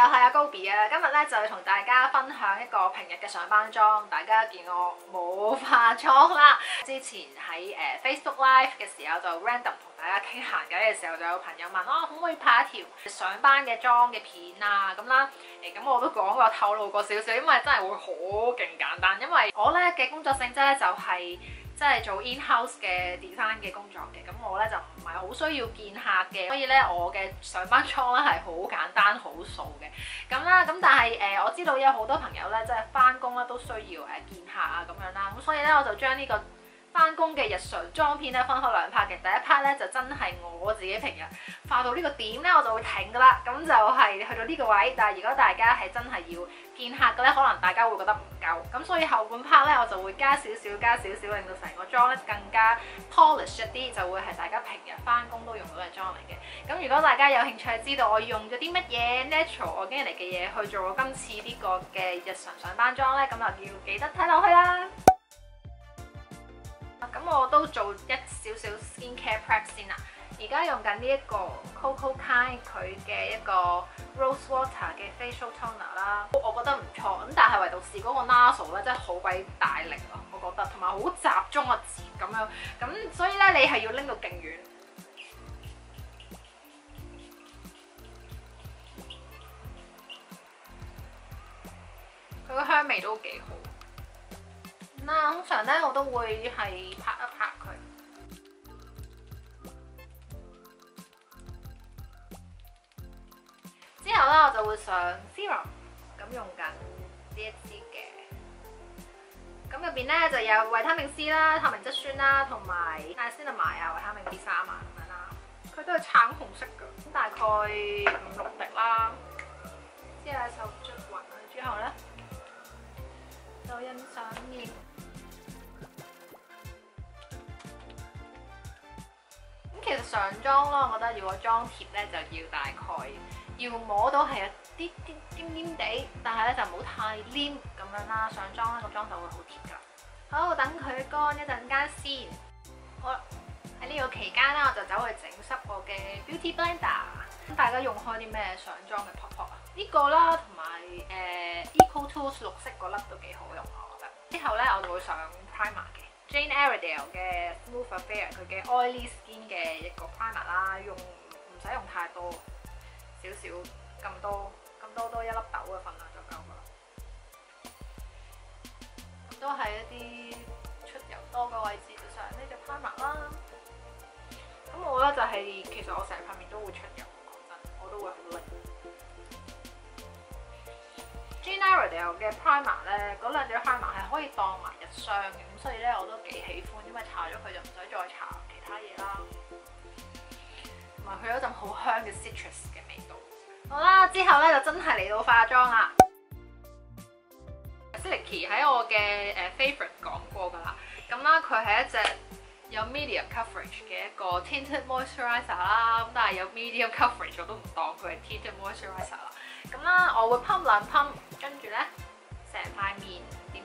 又係阿 Gobi 啊！今日咧就要同大家分享一個平日嘅上班妝。大家見我冇化妝啦。之前喺Facebook Live 嘅時候就 random 同大家傾閒偈嘅時候，就有朋友問可唔可以拍一條上班嘅妝嘅片啊咁啦。咁我都講過透露過少少，因為真係會好勁簡單。因為我咧嘅工作性質咧就係即係做 in-house 嘅 design 嘅工作嘅，咁我咧就唔係好需要見客嘅，所以咧我嘅上班妝咧係好簡單好素嘅，咁啦，咁但係我知道有好多朋友咧即係翻工咧都需要見客啊咁樣啦，咁所以咧我就將呢個翻工嘅日常妝片咧分開兩 part 嘅，第一 part 咧就真係我自己平日化到呢個點咧我就會停噶啦，咁就係去到呢個位，但係如果大家係真係要見客嘅咧，可能大家會覺得唔夠，咁所以後半 part 咧我就會加少少，令到成個妝咧更加 polish 一啲，就會係大家平日翻工都用到嘅妝嚟嘅。咁如果大家有興趣知道我用咗啲乜嘢 natural organic 嘅嘢去做我今次呢個嘅日常上班妝咧，咁就要記得睇落去啦。咁我都做一少少 skincare prep 先啦。而家用緊呢一個 Coco Kind 佢嘅一個 Rose Water 嘅 facial toner 啦，我覺得唔錯。咁但係唯獨是嗰個 nozzle 咧真係好鬼大力啊，我覺得，同埋好集中個字咁樣。咁所以咧你係要拎到勁遠。佢個香味都幾好。嗱，通常咧我都會係拍一拍佢。之後咧我就會上 serum， 咁用緊呢一支嘅。咁入邊咧就有維他命 C 啦、透明質酸啦，同埋 niacinamide 啊、維他命 B3啊咁樣啦。佢都係橙紅色嘅，咁大概5-6滴啦。之後就捽勻佢之後咧，就印上面。咁其實上妝啦，我覺得如果妝貼咧就要大概要摸到係有啲黏黏地，但係咧就唔好太黏咁樣啦。上妝咧個妝就會好貼㗎。好，等佢乾一陣間先。好啦，喺呢個期間咧，我就走去整濕我嘅 Beauty Blender。咁大家用開啲咩上妝嘅 pop 啊？呢個啦，同埋Eco Tools 綠色嗰粒都幾好用我覺得。之後咧，我就會上 primer 嘅。Jane Iredale 嘅 Smooth Affair 佢嘅 Oily Skin 嘅一個 primer 啦，唔使用太多，少少咁多一粒豆嘅份量就夠噶啦。咁都係一啲出油多嘅位置就上呢隻 primer 啦。咁我咧就係其實我成塊面都會出油，講真，我都會好拎。Jane Iredale 嘅 primer 咧，嗰兩隻 primer 係可以當埋日霜嘅，咁所以咧我都幾喜歡，因為搽咗佢就唔使再搽其他嘢啦。同埋佢有一陣好香嘅 citrus 嘅味道。好啦，之後咧就真係嚟到化妝啦。Silky 喺我嘅favorite 講過㗎啦，咁啦佢係一隻有 medium coverage 嘅一個 tinted moisturizer 啦，咁但係有 medium coverage 我都唔當佢係 tinted moisturizer 啦。咁啦，我會噴兩噴，跟住咧成塊面點。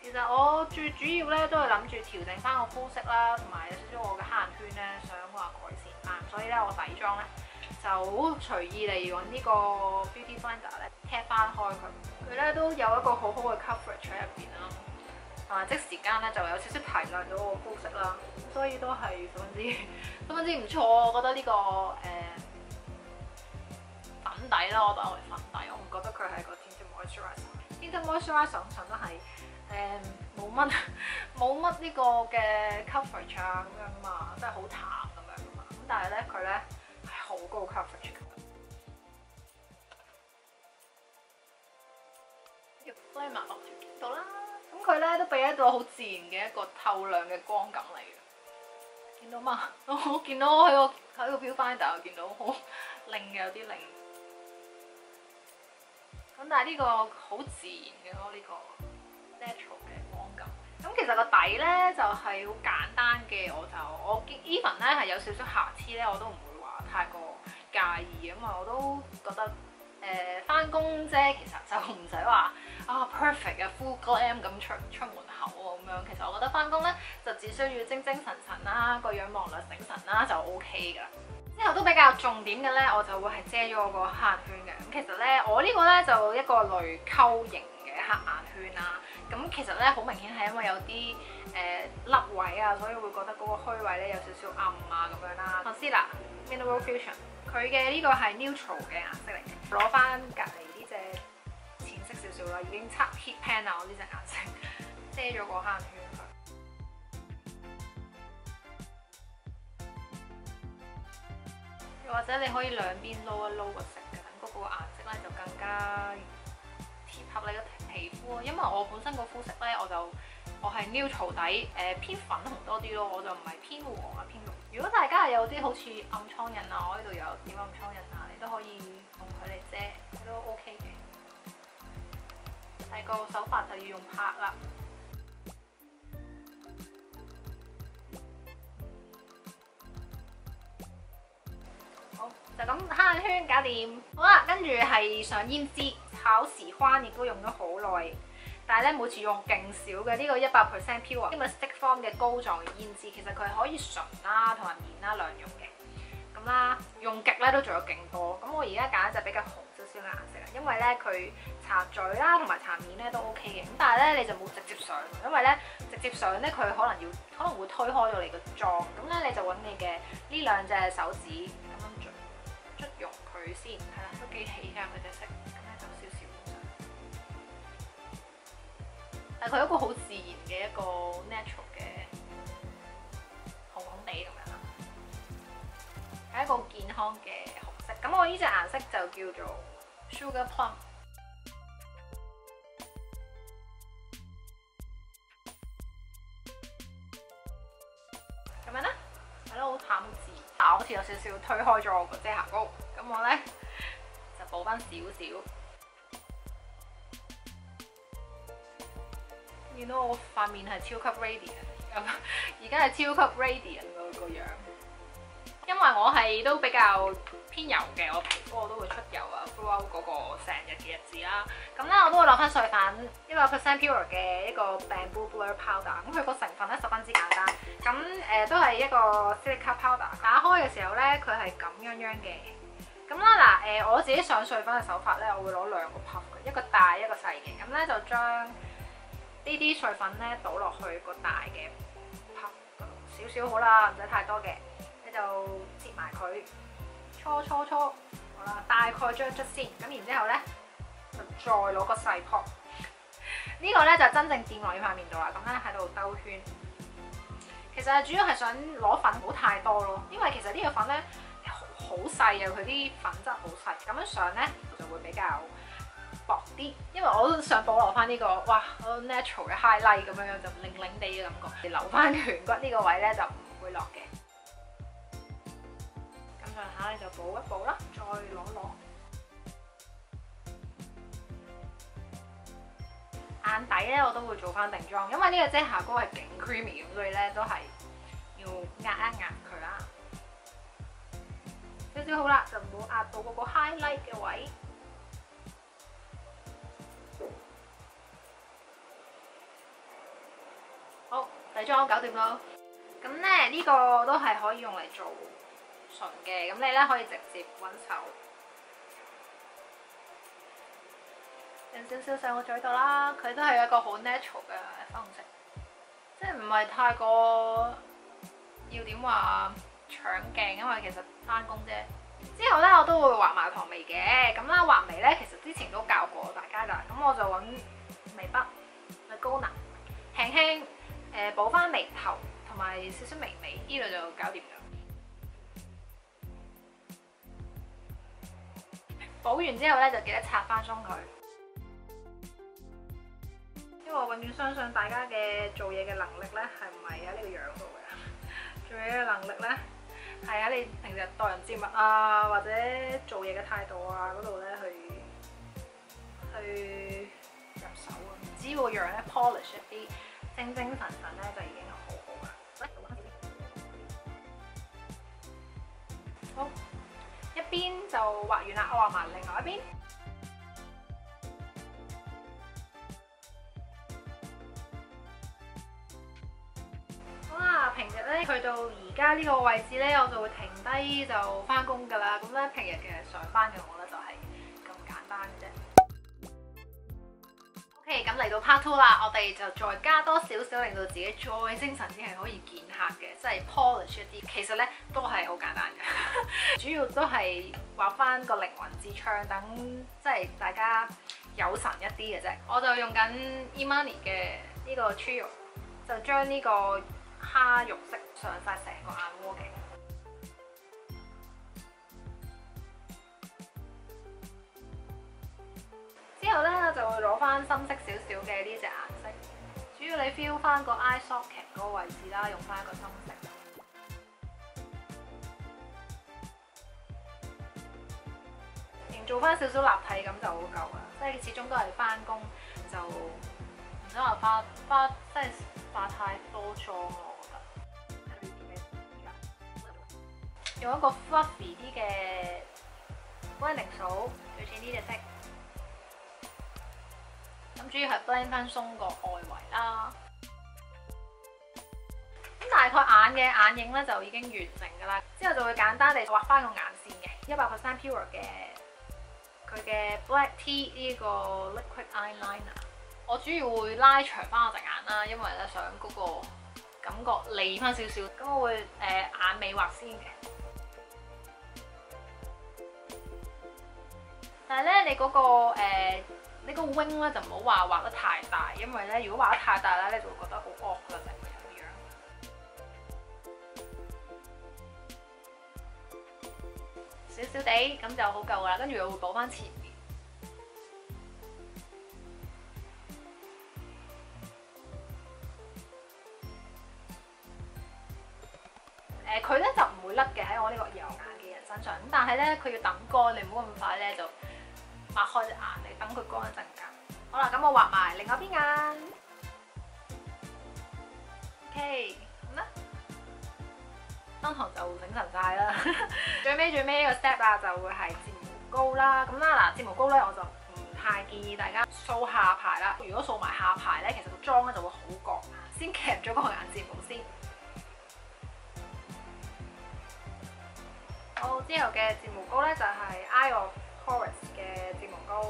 其實我最主要咧都係諗住調整翻個膚色啦，同埋有少少我嘅黑眼圈咧想話改善翻，所以咧我底妝咧就好隨意地揾呢個 Beauty Blender 咧踢翻開佢，佢咧都有一個好好嘅 coverage 喺入邊啦，同埋即時間咧就有少少提亮到我膚色啦，所以都係十分之唔錯。我覺得呢個粉底啦，我當為粉底，我唔覺得佢係個 tinted moisturizer。tinted moisturizer 通常都係冇乜呢個嘅 coverage 啊咁樣嘛，即係好淡咁樣嘛。咁但係咧佢咧係好高 coverage 嘅。呢個 primer 落條度啦，咁佢咧都俾一個好自然嘅一個透亮嘅光感嚟嘅。見到嘛？我見到喺個 Beauty Blender 見到好靚嘅，有啲靚。咁但係呢個好自然嘅咯，呢個 natural 嘅光感。咁其實個底咧就係好簡單嘅，我 even 咧係有少少瑕疵咧，我都唔會話太過介意，因為我都覺得翻工啫，其實就唔使話 perfect 啊 full glam 咁出門口喎咁樣。其實我覺得翻工咧就只需要精神啦，個樣望落醒神啦就 OK 㗎啦。之後都比較重點嘅咧，我就會係遮咗我個黑眼圈嘅。咁其實咧，我呢個咧就一個淚溝型嘅黑眼圈啦。咁其實咧好明顯係因為有啲凹位啊，所以會覺得嗰個虛位咧有少少暗啊咁樣啦。Concealer Mineral Fusion 佢嘅呢個係 neutral 嘅顏色嚟嘅，攞翻隔離呢隻淺色少少啦，已經測 heat pan 啦，我呢隻顏色遮咗個黑眼圈佢。又或者你可以兩邊撈一撈個色嘅，等嗰個顏色咧就更加貼合你個皮膚。因為我本身個膚色咧，我係 neutral 底，偏粉紅多啲咯，我就唔係偏黃啊偏綠。如果大家係有啲好似暗瘡印啊，我呢度有點暗瘡印啊，你都可以用佢嚟遮，都 OK 嘅。第二個手法就要用拍啦。好，就咁黑眼圈搞掂。好啦，跟住係上胭脂，考時寬亦都用咗好耐。但係咧，每次用勁少嘅呢個100% pure 因為 stick form 嘅膏狀嘅胭脂，其實佢係可以純啦同埋面啦兩用嘅。咁啦，用極咧都做咗勁多。咁我而家揀一隻比較紅少少嘅顏色啊，因為咧佢搽嘴啦同埋搽面咧都 OK 嘅。咁但係咧你就冇直接上，因為咧直接上咧佢可能會推開咗你個妝。咁咧你就揾你嘅呢兩隻手指咁樣捽溶佢先，係啦，都幾起㗎佢隻色。但係佢一個好自然嘅一個 natural 嘅紅紅地咁樣啦，係一個好健康嘅紅色。咁我呢隻顏色就叫做 Sugar Plum。咁樣咧，係咯，好淡字，但好似有少少推開咗我個遮瑕膏。咁我咧就補翻少少。見到我塊面係超級 radiant， 而家係超級 radiant 個樣。因為我係都比較偏油嘅，我皮膚我都會出油啊 throughout 嗰個成日嘅日子啦。咁咧我都會落翻碎粉100% pure 嘅一個 Bamboo Blur Powder。咁佢個成分咧十分之簡單。咁都係一個 silica powder。打開嘅時候咧，佢係咁樣嘅。咁啦嗱我自己上碎粉嘅手法咧，我會攞兩個 puff 嘅，一個大一個細嘅。咁咧就將呢啲碎粉咧倒落去個大嘅 puff 嗰度，少少好啦，唔使太多嘅。你就摺埋佢，搓，好啦，大概捽一捽先。咁然之後咧，就再攞個細 pot。呢個咧就真正掂落呢塊面度啦。咁咧喺度兜圈。其實主要係想攞粉唔好太多咯，因為其實呢個粉咧好細啊，佢啲粉質好細。咁樣上咧就會比較薄啲，因為我都想保留翻呢個哇好 natural 嘅 highlight 咁樣就靚靚地嘅感覺。留翻顴骨呢個位咧就唔會落嘅。咁上下你就補一補啦，再攞眼底咧，我都會做翻定妝，因為呢個遮瑕膏係勁 creamy 咁，所以咧都係要壓一壓佢啦。少少好啦，就唔好壓到嗰個 highlight 嘅位。好，底妝搞掂咯。咁咧呢個都係可以用嚟做唇嘅，咁你咧可以直接揾手印少少上個嘴度啦。佢都係一個好 natural 嘅粉紅色，即係唔係太過要點話搶鏡，因為其實翻工啫。之後咧我都會畫埋旁眉嘅，咁啦畫眉咧其實之前都教過大家㗎，咁我就揾眉筆、咪高能輕輕補翻眉頭同埋少少眉尾，呢度就搞掂㗎。補完之後咧就記得擦翻鬆佢，因為我永遠相信大家嘅做嘢嘅能力咧係唔係喺呢個樣度嘅，做嘢嘅能力咧係喺你平時待人接物啊，或者做嘢嘅態度啊嗰度咧去入手啊。只要個樣咧 polish 一啲，精神咧就已經好好啦。好，一邊就畫完啦，我畫埋另外一邊。而家呢個位置咧，我就會停低就翻工㗎啦。咁咧平日嘅上班嘅我咧就係咁簡單嘅啫。OK， 咁嚟到 Part 2啦，我哋就再加多少少，令到自己再精神啲，係可以見客嘅，即係 polish 一啲。其實咧都係好簡單嘅，主要都係畫翻個靈魂之窗，等即係大家有神一啲嘅啫。我就用緊 Imani 嘅呢個 Trio， 就將呢個蝦肉色上晒成個眼窩嘅。之後咧就會攞翻深色少少嘅呢隻顏色，主要你 feel 翻個 eye socket 嗰個位置啦，用翻一個深色，營造翻少少立體感就好夠啦。即係始終都係翻工，就唔想話花即係化太多妝咯，我覺得。用一個 fluffy 啲嘅 blending 掃，類似呢隻色。咁主要係 blend 翻鬆個外圍啦。咁大概眼嘅眼影咧就已經完成㗎啦。之後就會簡單地畫翻個眼線嘅，100% pure 嘅佢嘅 Black Tea 呢個 liquid eyeliner。我主要會拉長翻我隻眼啦，因為咧想嗰個感覺利翻少少。咁我會眼尾畫先嘅。但係咧，你嗰個你個 wing 咧就唔好話畫得太大，因為咧如果畫得太大咧，你就會覺得好惡㗎，成個人嘅樣。少少地咁就好夠啦，跟住我會補翻前面。佢咧就唔會甩嘅喺我呢個有眼嘅人身上，咁但係咧佢要等乾，你唔好咁快咧就擘開隻眼，你等佢乾一陣間。好啦，咁我畫埋另外一邊眼。OK， 咁咧燈堂就整神晒啦。最尾呢個 step 啊，就會係睫毛膏啦。咁啦嗱，睫毛膏咧我就唔太建議大家掃下排啦。如果掃埋下排咧，其實個妝咧就會好焗。先夾咗個眼睫毛先。好，之後嘅睫毛膏咧就係 Eye of Taurus 嘅睫毛膏，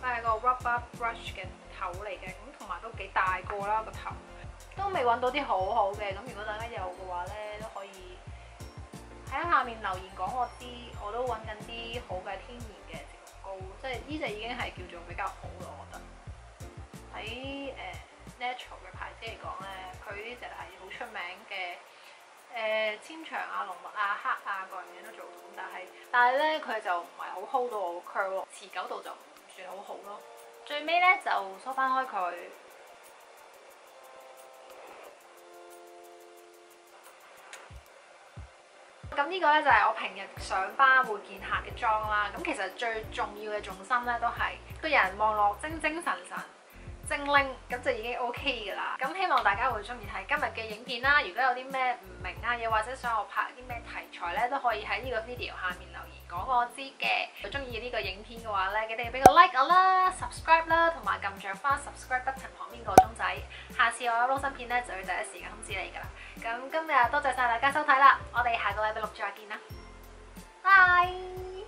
佢係個 rubber brush 嘅頭嚟嘅，咁同埋都幾大個啦個頭，都未揾到啲好好嘅，咁如果大家有嘅話咧，都可以喺下面留言講我知，我都揾緊啲好嘅天然嘅睫毛膏，即係呢隻已經係叫做比較好咯，我覺得。喺natural 嘅牌子嚟講咧，佢呢隻係好出名嘅。纖長啊、濃密啊、黑啊，各樣嘢都做到，但係咧佢就唔係好 hold 到我個 curl， 持久度就唔算好好咯。最尾咧就梳翻開佢。咁呢個咧就係我平日上班會見客嘅妝啦。咁其實最重要嘅重心咧都係個人望落精精神神。精靈咁就已經 OK 㗎啦，咁希望大家會中意睇今日嘅影片啦。如果有啲咩唔明啊，又或者想我拍啲咩題材咧，都可以喺呢個 video 下面留言講我知嘅。如果中意呢個影片嘅話咧，記得俾個 like 我啦、subscribe 啦，同埋撳著翻 subscribe button 旁邊個鐘仔。下次我有 upload 新片咧，就會第一時間通知你㗎啦。咁今日多謝晒大家收睇啦，我哋下個禮拜6再見啦，拜。